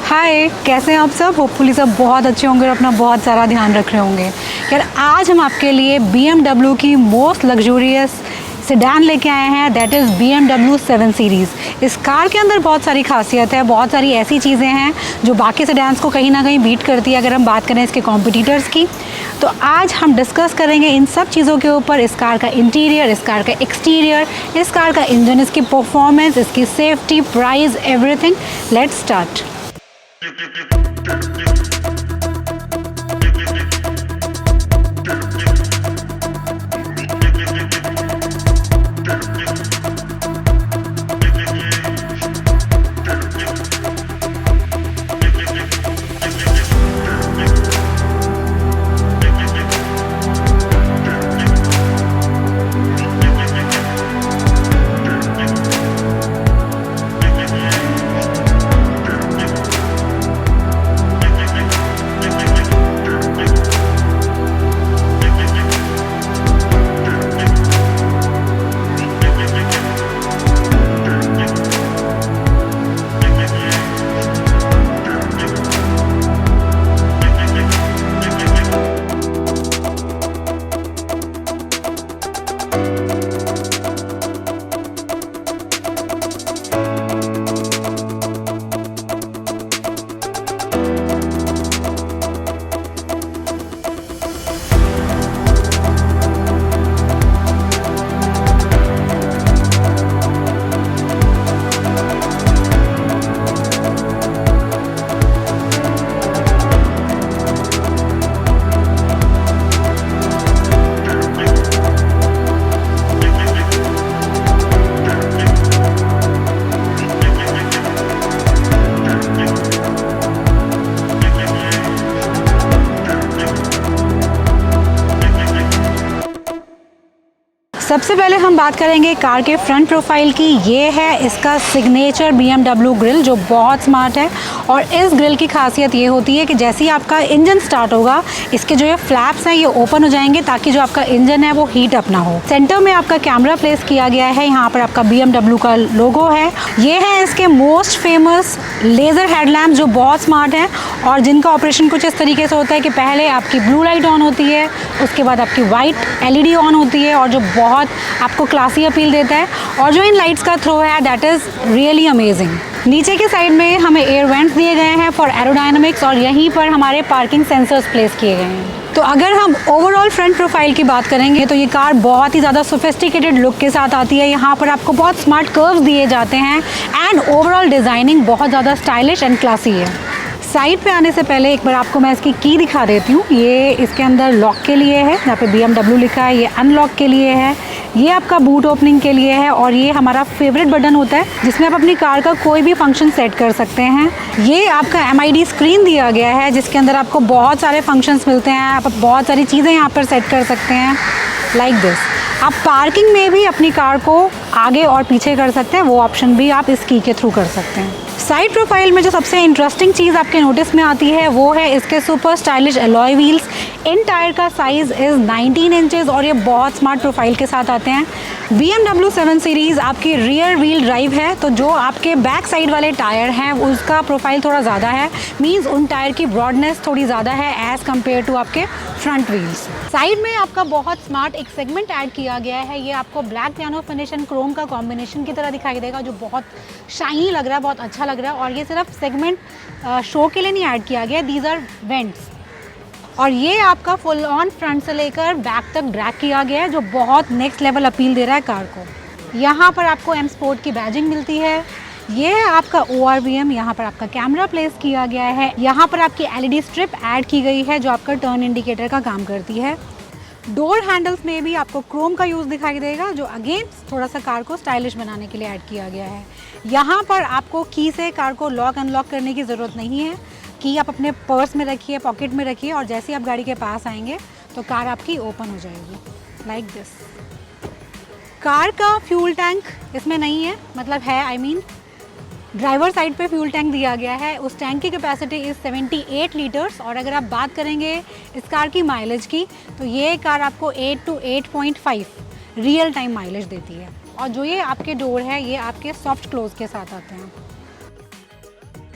हाय, कैसे हैं आप सब? होपफुली सब बहुत अच्छे होंगे और अपना बहुत सारा ध्यान रख रहे होंगे। यार आज हम आपके लिए BMW की मोस्ट लग्जूरियस सेडान लेके आए हैं, दैट इज़ BMW 7 सीरीज़। इस कार के अंदर बहुत सारी खासियत है, बहुत सारी ऐसी चीज़ें हैं जो बाकी सेडान्स को कहीं ना कहीं बीट करती है अगर हम बात करें इसके कॉम्पिटिटर्स की। तो आज हम डिस्कस करेंगे इन सब चीज़ों के ऊपर, इस कार का इंटीरियर, इस कार का एक्सटीरियर, इस कार का इंजन, इसकी परफॉर्मेंस, इसकी safety, price, everything. Let's start. सबसे पहले हम बात करेंगे कार के फ्रंट प्रोफाइल की। ये है इसका सिग्नेचर BMW ग्रिल जो बहुत स्मार्ट है, और इस ग्रिल की खासियत ये होती है कि जैसे ही आपका इंजन स्टार्ट होगा, इसके जो ये फ्लैप्स हैं ये ओपन हो जाएंगे ताकि जो आपका इंजन है वो हीट अप ना हो। सेंटर में आपका कैमरा प्लेस किया गया है, यहाँ पर आपका BMW का लोगो है। ये है इसके मोस्ट फेमस लेज़र हेडलैम्प जो बहुत स्मार्ट हैं और जिनका ऑपरेशन कुछ इस तरीके से होता है कि पहले आपकी ब्लू लाइट ऑन होती है, उसके बाद आपकी वाइट LED ऑन होती है, और जो बहुत आपको क्लासी अपील देता है। और जो इन लाइट्स का थ्रो है दैट इज़ रियली अमेजिंग। नीचे के साइड में हमें एयर वेंट्स दिए गए हैं फॉर एरोडायनामिक्स, और यहीं पर हमारे पार्किंग सेंसर्स प्लेस किए गए हैं। तो अगर हम ओवरऑल फ्रंट प्रोफाइल की बात करेंगे तो ये कार बहुत ही ज़्यादा सोफिस्टिकेटेड लुक के साथ आती है। यहाँ पर आपको बहुत स्मार्ट कर्व्स दिए जाते हैं एंड ओवरऑल डिज़ाइनिंग बहुत ज़्यादा स्टाइलिश एंड क्लासी है। साइड पे आने से पहले एक बार आपको मैं इसकी की दिखा देती हूँ। ये इसके अंदर लॉक के लिए है, यहाँ पे BMW लिखा है, ये अनलॉक के लिए है, ये आपका बूट ओपनिंग के लिए है, और ये हमारा फेवरेट बटन होता है जिसमें आप अपनी कार का कोई भी फंक्शन सेट कर सकते हैं। ये आपका MID स्क्रीन दिया गया है जिसके अंदर आपको बहुत सारे फंक्शंस मिलते हैं, आप बहुत सारी चीज़ें यहाँ पर सेट कर सकते हैं लाइक दिस। आप पार्किंग में भी अपनी कार को आगे और पीछे कर सकते हैं, वो ऑप्शन भी आप इस की के थ्रू कर सकते हैं। साइड प्रोफाइल में जो सबसे इंटरेस्टिंग चीज़ आपके नोटिस में आती है वो है इसके सुपर स्टाइलिश एलॉय व्हील्स। इन टायर का साइज़ इज़ 19 इंचेस और ये बहुत स्मार्ट प्रोफाइल के साथ आते हैं। BMW 7 सीरीज़ आपकी रियर व्हील ड्राइव है, तो जो आपके बैक साइड वाले टायर हैं उसका प्रोफाइल थोड़ा ज़्यादा है, मींस उन टायर की ब्रॉडनेस थोड़ी ज़्यादा है एज़ कम्पेयर टू आपके फ्रंट व्हील्स। साइड में आपका बहुत स्मार्ट एक सेगमेंट ऐड किया गया है। ये आपको black piano finish and Chrome का कॉम्बिनेशन की तरह दिखाई देगा जो बहुत शाइनी लग रहा है, बहुत अच्छा लग रहा है। और ये सिर्फ सेगमेंट शो के लिए नहीं ऐड किया गया, दीज आर वेंट्स। और ये आपका फुल ऑन फ्रंट से लेकर बैक तक ड्रैग किया गया है जो बहुत नेक्स्ट लेवल अपील दे रहा है कार को। यहाँ पर आपको M स्पोर्ट की बैजिंग मिलती है। ये है आपका ORVM, यहाँ पर आपका कैमरा प्लेस किया गया है। यहाँ पर आपकी LED स्ट्रिप ऐड की गई है जो आपका टर्न इंडिकेटर का काम करती है। डोर हैंडल्स में भी आपको क्रोम का यूज़ दिखाई देगा जो अगेन थोड़ा सा कार को स्टाइलिश बनाने के लिए ऐड किया गया है। यहाँ पर आपको की से कार को लॉक अनलॉक करने की ज़रूरत नहीं है। की आप अपने पर्स में रखिए, पॉकेट में रखिए, और जैसे ही आप गाड़ी के पास आएंगे तो कार आपकी ओपन हो जाएगी लाइक दिस। कार का फ्यूल टैंक इसमें नहीं है, मतलब है आई मीन ड्राइवर साइड पे फ्यूल टैंक दिया गया है। उस टैंक की कैपेसिटी इज़ 78 लीटर्स। और अगर आप बात करेंगे इस कार की माइलेज की तो ये कार आपको 8 to 8.5 रियल टाइम माइलेज देती है। और जो ये आपके डोर है ये आपके सॉफ्ट क्लोज के साथ आते हैं।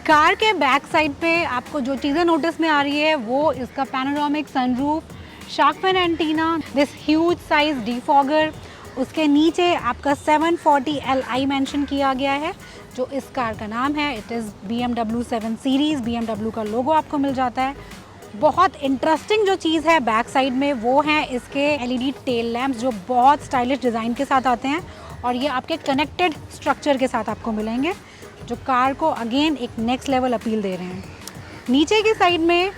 कार के बैक साइड पे आपको जो चीज़ें नोटिस में आ रही है वो इसका panoramic sunroof, shark fin antenna, this huge size defogger, उसके नीचे आपका 740 Li मेंशन किया गया है जो इस कार का नाम है। It is BMW 7 series, BMW का लोगो आपको मिल जाता है। बहुत इंटरेस्टिंग जो चीज़ है बैक साइड में वो है इसके LED टेल लैम्प्स जो बहुत स्टाइलिश डिज़ाइन के साथ आते हैं और ये आपके कनेक्टेड स्ट्रक्चर के साथ आपको मिलेंगे जो कार को अगेन एक नेक्स्ट लेवल अपील दे रहे हैं। नीचे की साइड में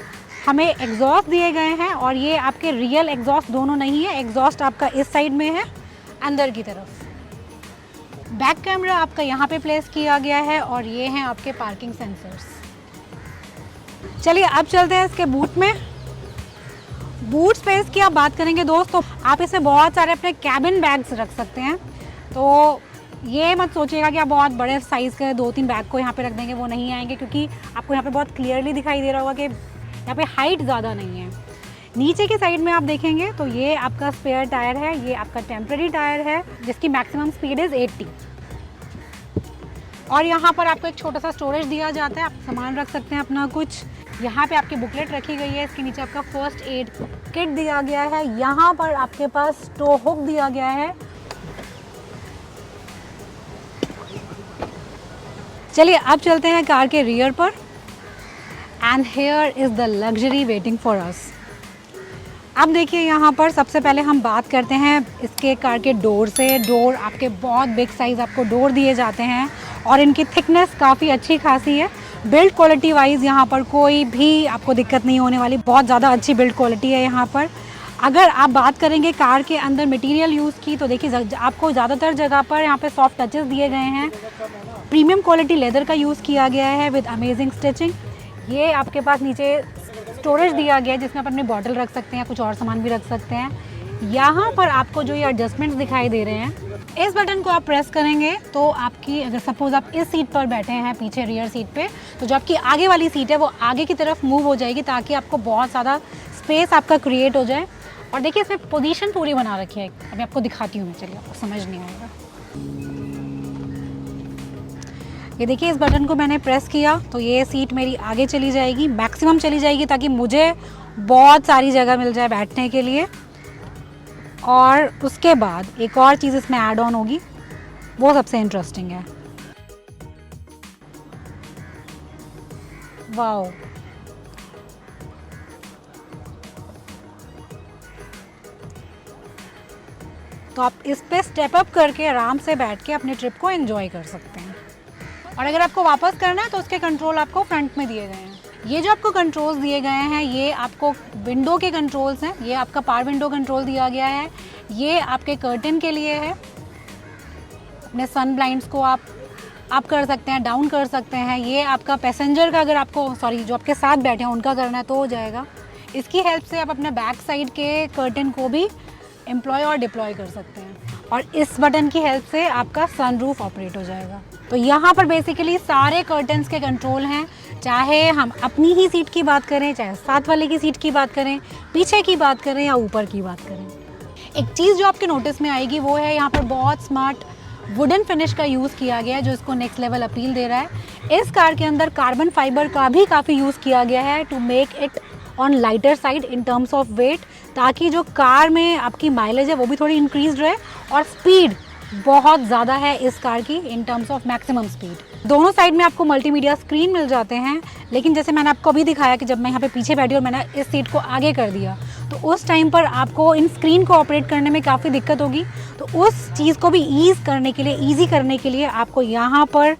हमें एग्जॉस्ट दिए गए हैं और ये आपके रियल एग्जॉस्ट दोनों नहीं है, एग्जॉस्ट आपका इस साइड में है अंदर की तरफ। बैक कैमरा आपका यहाँ पे प्लेस किया गया है और ये हैं आपके पार्किंग सेंसर्स। चलिए अब चलते हैं इसके बूट में। बूट स्पेस की आप बात करेंगे दोस्तों, आप इसमें बहुत सारे अपने कैबिन बैग्स रख सकते हैं। तो ये मत सोचिएगा कि आप बहुत बड़े साइज़ के 2-3 बैग को यहाँ पे रख देंगे, वो नहीं आएंगे क्योंकि आपको यहाँ पे बहुत क्लियरली दिखाई दे रहा होगा कि यहाँ पे हाइट ज़्यादा नहीं है। नीचे की साइड में आप देखेंगे तो ये आपका स्पेयर टायर है, ये आपका टेम्प्रेरी टायर है जिसकी मैक्सिमम स्पीड इज़ 80। और यहाँ पर आपको एक छोटा सा स्टोरेज दिया जाता है, आप सामान रख सकते हैं अपना कुछ। यहाँ पे आपकी बुकलेट रखी गई है, इसके नीचे आपका फर्स्ट एड किट दिया गया है। यहाँ पर आपके पास टो हुक दिया गया है। चलिए अब चलते हैं कार के रियर पर। And here is the luxury waiting for us. अब देखिए यहाँ पर सबसे पहले हम बात करते हैं इसके कार के डोर से। डोर आपके बहुत बिग साइज़ आपको डोर दिए जाते हैं और इनकी थिकनेस काफ़ी अच्छी खासी है। बिल्ड क्वालिटी वाइज यहाँ पर कोई भी आपको दिक्कत नहीं होने वाली, बहुत ज़्यादा अच्छी बिल्ड क्वालिटी है यहाँ पर। अगर आप बात करेंगे कार के अंदर मटेरियल यूज़ की तो देखिए आपको ज़्यादातर जगह पर यहाँ पे सॉफ्ट टचेस दिए गए हैं। प्रीमियम क्वालिटी लेदर का यूज़ किया गया है विद अमेजिंग स्टिचिंग। ये आपके पास नीचे स्टोरेज दिया गया है जिसमें आप अपनी बॉटल रख सकते हैं, कुछ और सामान भी रख सकते हैं। यहाँ पर आपको जो ये एडजस्टमेंट्स दिखाई दे रहे हैं, इस बटन को आप प्रेस करेंगे तो आपकी, अगर सपोज आप इस सीट पर बैठे हैं पीछे रियर सीट पे, तो जो आपकी आगे वाली सीट है वो आगे की तरफ मूव हो जाएगी ताकि आपको बहुत ज़्यादा स्पेस आपका क्रिएट हो जाए। और देखिए इसमें पोजीशन पूरी बना रखी है, अभी आपको दिखाती हूँ मैं, चलिए आपको समझ नहीं आएगा। ये देखिए इस बटन को मैंने प्रेस किया तो ये सीट मेरी आगे चली जाएगी, मैक्सिमम चली जाएगी ताकि मुझे बहुत सारी जगह मिल जाए बैठने के लिए। और उसके बाद एक और चीज़ इसमें ऐड ऑन होगी, वो सबसे इंटरेस्टिंग है। वाओ, तो आप इस पे स्टेप अप करके आराम से बैठ के अपने ट्रिप को एंजॉय कर सकते हैं। और अगर आपको वापस करना है तो उसके कंट्रोल आपको फ्रंट में दिए गए हैं। ये जो आपको कंट्रोल्स दिए गए हैं ये आपको विंडो के कंट्रोल्स हैं। ये आपका पावर विंडो कंट्रोल दिया गया है, ये आपके कर्टन के लिए है। अपने सन ब्लाइंड्स को आप अप कर सकते हैं, डाउन कर सकते हैं। ये आपका पैसेंजर का, अगर आपको जो आपके साथ बैठे हैं उनका करना है तो हो जाएगा। इसकी हेल्प से आप अपने बैक साइड के कर्टन को भी एम्प्लॉय और डिप्लॉय कर सकते हैं। और इस बटन की हेल्प से आपका सनरूफ ऑपरेट हो जाएगा। तो यहाँ पर बेसिकली सारे कर्टन्स के कंट्रोल हैं, चाहे हम अपनी ही सीट की बात करें, चाहे साथ वाले की सीट की बात करें, पीछे की बात करें या ऊपर की बात करें। एक चीज़ जो आपके नोटिस में आएगी वो है यहाँ पर बहुत स्मार्ट वुडन फिनिश का यूज़ किया गया है जो इसको नेक्स्ट लेवल अपील दे रहा है। इस कार के अंदर कार्बन फाइबर का भी काफ़ी यूज़ किया गया है to make it on lighter side in terms of weight, ताकि जो कार में आपकी माइलेज है वो भी थोड़ी इंक्रीज रहे। और स्पीड बहुत ज़्यादा है इस कार की इन टर्म्स ऑफ मैक्सिमम स्पीड। दोनों साइड में आपको मल्टीमीडिया स्क्रीन मिल जाते हैं, लेकिन जैसे मैंने आपको अभी दिखाया कि जब मैं यहाँ पे पीछे बैठी और मैंने इस सीट को आगे कर दिया तो उस टाइम पर आपको इन स्क्रीन को ऑपरेट करने में काफ़ी दिक्कत होगी। तो उस चीज़ को भी ईज़ी करने के लिए आपको यहाँ पर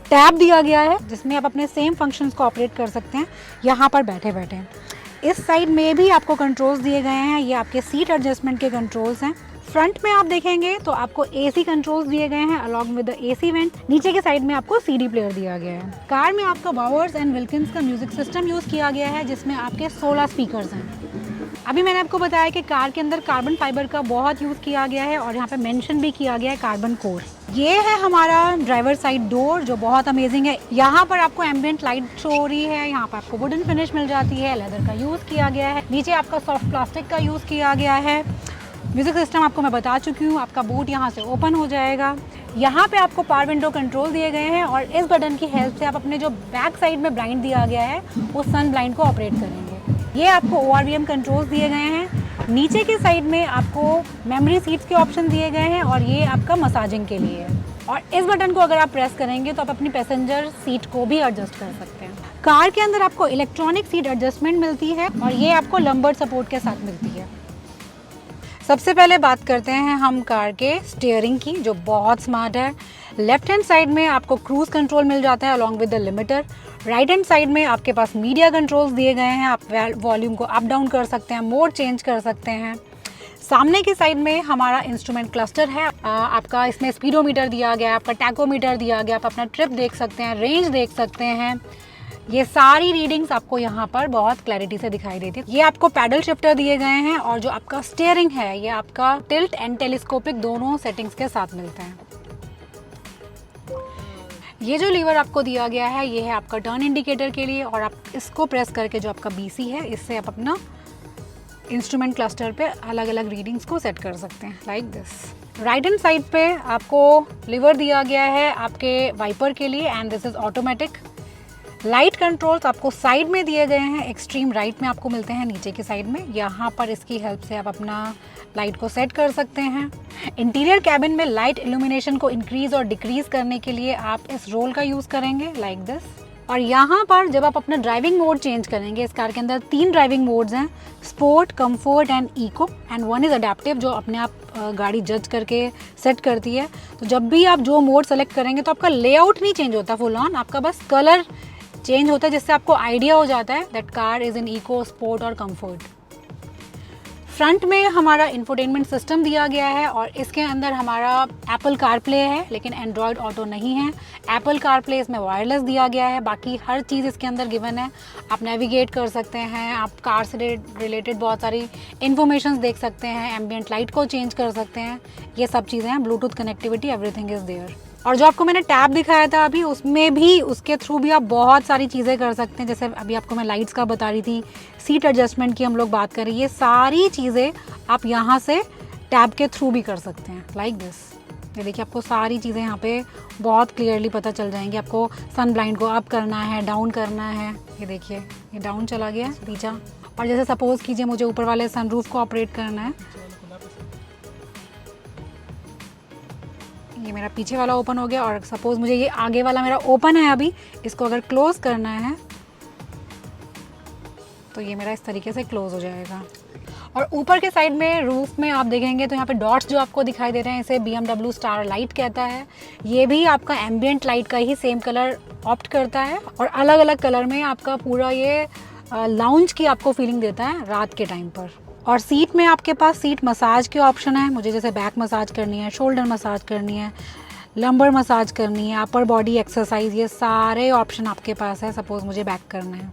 टैब दिया गया है जिसमें आप अपने सेम फंक्शंस को ऑपरेट कर सकते हैं यहाँ पर बैठे बैठे। इस साइड में भी आपको कंट्रोल्स दिए गए हैं, ये आपके सीट एडजस्टमेंट के कंट्रोल्स हैं। फ्रंट में आप देखेंगे तो आपको एसी कंट्रोल्स दिए गए हैं along with the AC vent. नीचे के साइड में आपको सीडी प्लेयर दिया गया है। कार में आपका बावर्स एंड विल्किंस का म्यूजिक सिस्टम यूज़ किया गया है जिसमें आपके 16 स्पीकर्स हैं। अभी मैंने आपको बताया कि कार के अंदर कार्बन फाइबर का बहुत यूज़ किया गया है और यहाँ पे मेंशन भी किया गया है कार्बन कोर। ये है हमारा ड्राइवर साइड डोर जो बहुत अमेजिंग है। यहाँ पर आपको एम्बिएंट लाइट शो हो रही है, यहाँ पर आपको वुडन फिनिश मिल जाती है, लेदर का यूज़ किया गया है। नीचे आपका सॉफ्ट प्लास्टिक का यूज़ किया गया है। म्यूज़िक सिस्टम आपको मैं बता चुकी हूँ, आपका बूट यहाँ से ओपन हो जाएगा। यहाँ पे आपको पावर विंडो कंट्रोल दिए गए हैं और इस बटन की हेल्प से आप अपने जो बैक साइड में ब्लाइंड दिया गया है उस सन ब्लाइंड को ऑपरेट करेंगे। ये आपको ORVM कंट्रोल्स दिए गए हैं। नीचे की साइड में आपको मेमोरी सीट्स के ऑप्शन दिए गए हैं और ये आपका मसाजिंग के लिए है। और इस बटन को अगर आप प्रेस करेंगे तो आप अपनी पैसेंजर सीट को भी एडजस्ट कर सकते हैं। कार के अंदर आपको इलेक्ट्रॉनिक सीट एडजस्टमेंट मिलती है और ये आपको लंबर सपोर्ट के साथ मिलती है। सबसे पहले बात करते हैं हम कार के स्टीयरिंग की, जो बहुत स्मार्ट है। लेफ्ट हैंड साइड में आपको क्रूज कंट्रोल मिल जाता है along with the limiter. Right hand side में आपके पास मीडिया कंट्रोल्स दिए गए हैं, आप वॉल्यूम को अप डाउन कर सकते हैं, मोड चेंज कर सकते हैं। सामने की साइड में हमारा इंस्ट्रूमेंट क्लस्टर है। आपका इसमें स्पीडोमीटर दिया गया है, आपका टैकोमीटर दिया गया, आप अपना ट्रिप देख सकते हैं, रेंज देख सकते हैं। ये सारी रीडिंग्स आपको यहाँ पर बहुत क्लैरिटी से दिखाई देती है। ये आपको पैडल शिफ्टर दिए गए हैं और जो आपका स्टीयरिंग है ये आपका टिल्ट एंड टेलीस्कोपिक दोनों सेटिंग्स के साथ मिलते हैं। ये जो लीवर आपको दिया गया है ये है आपका टर्न इंडिकेटर के लिए और आप इसको प्रेस करके जो आपका BC है इससे आप अपना इंस्ट्रूमेंट क्लस्टर पे अलग अलग रीडिंग्स को सेट कर सकते हैं, like this. Right hand side पे आपको लीवर दिया गया है आपके वाइपर के लिए and this is automatic. Light controls आपको साइड में दिए गए हैं, एक्सट्रीम राइट में आपको मिलते हैं नीचे की साइड में। यहाँ पर इसकी हेल्प से आप अपना लाइट को सेट कर सकते हैं। इंटीरियर कैबिन में लाइट इल्यूमिनेशन को इंक्रीज और डिक्रीज करने के लिए आप इस रोल का यूज़ करेंगे, लाइक दिस। और यहाँ पर जब आप अपना ड्राइविंग मोड चेंज करेंगे, इस कार के अंदर 3 ड्राइविंग मोड्स हैं, sport, comfort and eco and 1 is adaptive, जो अपने आप गाड़ी जज करके सेट करती है। तो जब भी आप जो मोड सेलेक्ट करेंगे तो आपका लेआउट नहीं चेंज होता फुल ऑन, आपका बस कलर चेंज होता है, जिससे आपको आइडिया हो जाता है that car is in eco, sport और कंफर्ट। फ्रंट में हमारा इंफोटेनमेंट सिस्टम दिया गया है और इसके अंदर हमारा एप्पल कारप्ले है लेकिन एंड्रॉयड ऑटो नहीं है। एप्पल कारप्ले इसमें वायरलेस दिया गया है, बाकी हर चीज़ इसके अंदर गिवन है। आप नेविगेट कर सकते हैं, आप कार से रिलेटेड बहुत सारी इन्फॉर्मेशन देख सकते हैं, एम्बियंट लाइट को चेंज कर सकते हैं, ये सब चीज़ें हैं। Bluetooth connectivity, everything is there. और जो आपको मैंने टैब दिखाया था अभी, उसमें भी उसके थ्रू भी आप बहुत सारी चीज़ें कर सकते हैं। जैसे अभी आपको मैं लाइट्स का बता रही थी, सीट एडजस्टमेंट की हम लोग बात करें, ये सारी चीज़ें आप यहाँ से टैब के थ्रू भी कर सकते हैं, लाइक दिस। ये देखिए आपको सारी चीज़ें यहाँ पे बहुत क्लियरली पता चल जाएंगी। आपको सन ब्लाइंड को अप करना है, डाउन करना है, ये देखिए ये डाउन चला गया पीछा। और जैसे सपोज़ कीजिए मुझे ऊपर वाले सनरूफ को ऑपरेट करना है, ये मेरा पीछे वाला ओपन हो गया। और सपोज़ मुझे ये आगे वाला मेरा ओपन है अभी, इसको अगर क्लोज़ करना है तो ये मेरा इस तरीके से क्लोज़ हो जाएगा। और ऊपर के साइड में रूफ में आप देखेंगे तो यहाँ पे डॉट्स जो आपको दिखाई दे रहे हैं, इसे BMW स्टार लाइट कहता है। ये भी आपका एम्बियंट लाइट का ही सेम कलर ऑप्ट करता है और अलग अलग कलर में आपका पूरा ये लाउंज की आपको फीलिंग देता है रात के टाइम पर। और सीट में आपके पास सीट मसाज के ऑप्शन है। मुझे जैसे बैक मसाज करनी है, शोल्डर मसाज करनी है, लंबर मसाज करनी है, अपर बॉडी एक्सरसाइज, ये सारे ऑप्शन आपके पास है। सपोज़ मुझे बैक करना है।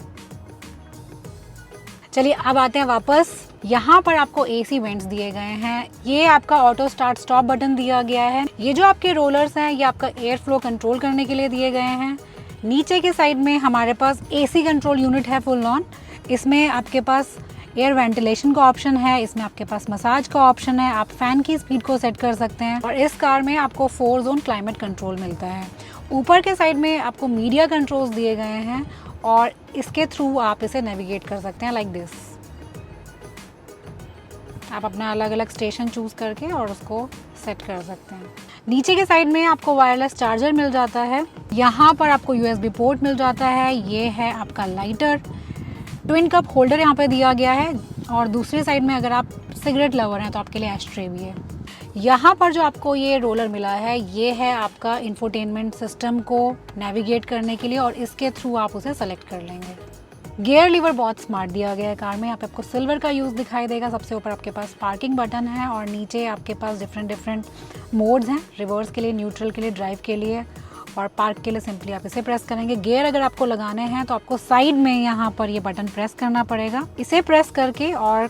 चलिए अब आते हैं वापस। यहाँ पर आपको AC वेंट्स दिए गए हैं। ये आपका ऑटो स्टार्ट स्टॉप बटन दिया गया है। ये जो आपके रोलर्स हैं ये आपका एयर फ्लो कंट्रोल करने के लिए दिए गए हैं। नीचे के साइड में हमारे पास AC कंट्रोल यूनिट है फुल ऑन। इसमें आपके पास एयर वेंटिलेशन का ऑप्शन है, इसमें आपके पास मसाज का ऑप्शन है, आप फैन की स्पीड को सेट कर सकते हैं। और इस कार में आपको 4 जोन क्लाइमेट कंट्रोल मिलता है। ऊपर के साइड में आपको मीडिया कंट्रोल्स दिए गए हैं और इसके थ्रू आप इसे नेविगेट कर सकते हैं, लाइक दिस। आप अपना अलग अलग स्टेशन चूज़ करके और उसको सेट कर सकते हैं। नीचे के साइड में आपको वायरलेस चार्जर मिल जाता है। यहाँ पर आपको USB पोर्ट मिल जाता है। ये है आपका लाइटर। ट्विन कप होल्डर यहाँ पे दिया गया है और दूसरी साइड में अगर आप सिगरेट लवर हैं तो आपके लिए एस्ट्रे भी है। यहाँ पर जो आपको ये रोलर मिला है ये है आपका इंफोटेनमेंट सिस्टम को नेविगेट करने के लिए और इसके थ्रू आप उसे सेलेक्ट कर लेंगे। गियर लीवर बहुत स्मार्ट दिया गया है कार में। यहाँ पे आपको सिल्वर का यूज़ दिखाई देगा। सबसे ऊपर आपके पास पार्किंग बटन है और नीचे आपके पास डिफरेंट मोड्स हैं, रिवर्स के लिए, न्यूट्रल के लिए, ड्राइव के लिए और पार्क के लिए। सिंपली आप इसे प्रेस करेंगे। गियर अगर आपको लगाने हैं तो आपको साइड में यहाँ पर ये बटन प्रेस करना पड़ेगा। इसे प्रेस करके और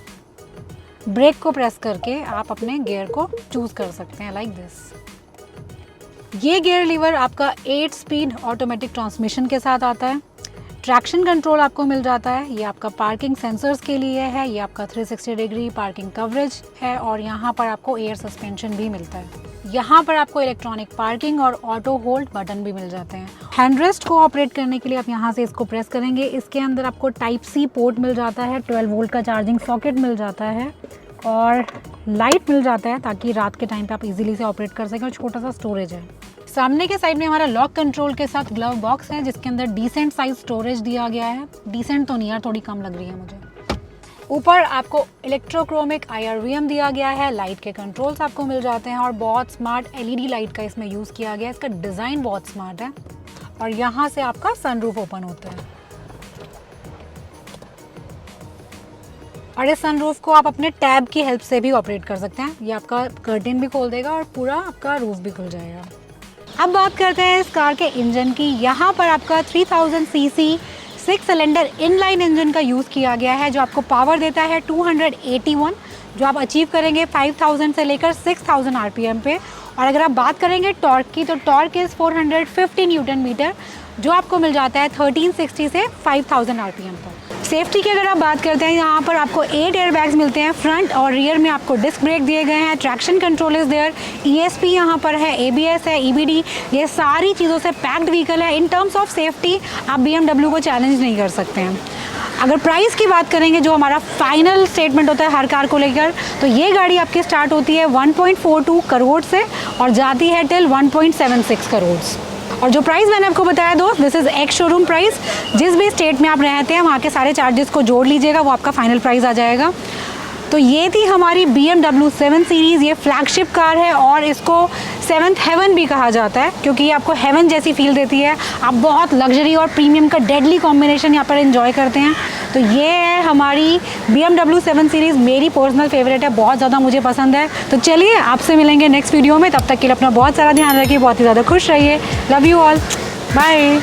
ब्रेक को प्रेस करके आप अपने गियर को चूज़ कर सकते हैं, लाइक दिस। ये गियर लीवर आपका 8 स्पीड ऑटोमेटिक ट्रांसमिशन के साथ आता है। ट्रैक्शन कंट्रोल आपको मिल जाता है। ये आपका पार्किंग सेंसर्स के लिए है। ये आपका 360 डिग्री पार्किंग कवरेज है और यहाँ पर आपको एयर सस्पेंशन भी मिलता है। यहाँ पर आपको इलेक्ट्रॉनिक पार्किंग और ऑटो होल्ड बटन भी मिल जाते हैं। हैंड रेस्ट को ऑपरेट करने के लिए आप यहाँ से इसको प्रेस करेंगे। इसके अंदर आपको टाइप सी पोर्ट मिल जाता है, 12 वोल्ट का चार्जिंग सॉकेट मिल जाता है और लाइट मिल जाता है ताकि रात के टाइम पे आप इजीली से ऑपरेट कर सकें। और छोटा सा स्टोरेज है। सामने के साइड में हमारा लॉक कंट्रोल के साथ ग्लव बॉक्स है जिसके अंदर डिसेंट साइज स्टोरेज दिया गया है। डिसेंट तो नहीं यार, थोड़ी कम लग रही है मुझे। ऊपर आपको इलेक्ट्रोक्रोमिक IRVM दिया गया है, लाइट के कंट्रोल्स आपको मिल जाते हैं और बहुत स्मार्ट LED लाइट का इसमें यूज़ किया गया है। इसका डिज़ाइन बहुत स्मार्ट है और यहाँ से आपका सनरूफ ओपन होता है और इस सनरूफ को आप अपने टैब की हेल्प से भी ऑपरेट कर सकते हैं। ये आपका कर्टेन भी खोल देगा और पूरा आपका रूफ भी खुल जाएगा। अब बात करते हैं इस कार के इंजन की। यहाँ पर आपका 3000 cc 6 सिलेंडर इनलाइन इंजन का यूज़ किया गया है जो आपको पावर देता है 281, जो आप अचीव करेंगे 5000 से लेकर 6000 RPM पे। और अगर आप बात करेंगे टॉर्क की, तो टॉर्क इज़ 450 न्यूटन मीटर जो आपको मिल जाता है 1360 से 5000 RPM पर। सेफ्टी की अगर आप बात करते हैं, यहाँ पर आपको 8 एयरबैग्स मिलते हैं। फ्रंट और रियर में आपको डिस्क ब्रेक दिए गए हैं, traction control is there, ESP यहाँ पर है, ABS है, EBD, ये सारी चीज़ों से पैक्ड व्हीकल है। इन टर्म्स ऑफ सेफ्टी आप BMW को चैलेंज नहीं कर सकते हैं। अगर प्राइस की बात करेंगे, जो हमारा फाइनल स्टेटमेंट होता है हर कार को लेकर, तो ये गाड़ी आपकी स्टार्ट होती है 1.42 करोड़ से और जाती है टिल 1.76 करोड़। और जो प्राइस मैंने आपको बताया दोस्त, this is ex showroom price. जिस भी स्टेट में आप रहते हैं वहाँ के सारे चार्जेस को जोड़ लीजिएगा, वो आपका फाइनल प्राइस आ जाएगा। तो ये थी हमारी BMW 7 सीरीज़। ये फ्लैगशिप कार है और इसको 7th हेवन भी कहा जाता है क्योंकि ये आपको हेवन जैसी फील देती है। आप बहुत लग्जरी और प्रीमियम का डेडली कॉम्बिनेशन यहाँ पर एंजॉय करते हैं। तो ये है हमारी BMW 7 सीरीज़, मेरी पर्सनल फेवरेट है, बहुत ज़्यादा मुझे पसंद है। तो चलिए आपसे मिलेंगे नेक्स्ट वीडियो में, तब तक के लिए अपना बहुत सारा ध्यान रखिए, बहुत ही ज़्यादा खुश रहिए। Love you all, bye.